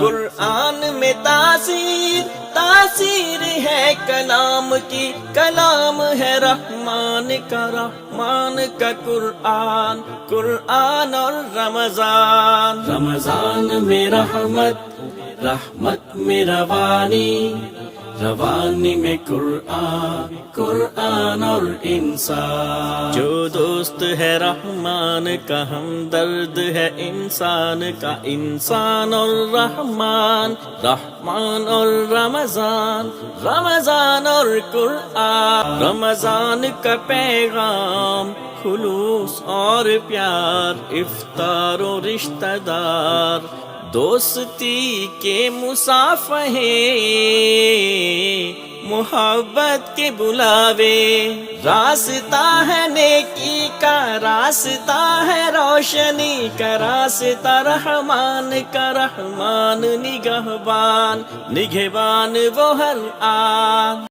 قرآن میں تاثیر تاثیر ہے کلام کی، کلام ہے رحمان کا قرآن، قرآن اور رمضان، رمضان میں رحمت، رحمت میں روانی، روانی میں قرآن، قرآن اور انسان۔ جو دوست ہے رحمان کا ہمدرد ہے انسان کا، انسان اور رحمان، رحمان اور رمضان، رمضان اور قرآن، رمضان کا پیغام خلوص اور پیار، افطار و رشتہ دار، دوستی کے مصافحے، محبت کے بلاوے، راستہ ہے نیکی کا، راستہ ہے روشنی کا، راستہ رحمان کا، رحمان نگہبان، نگہبان وہ ہر آن۔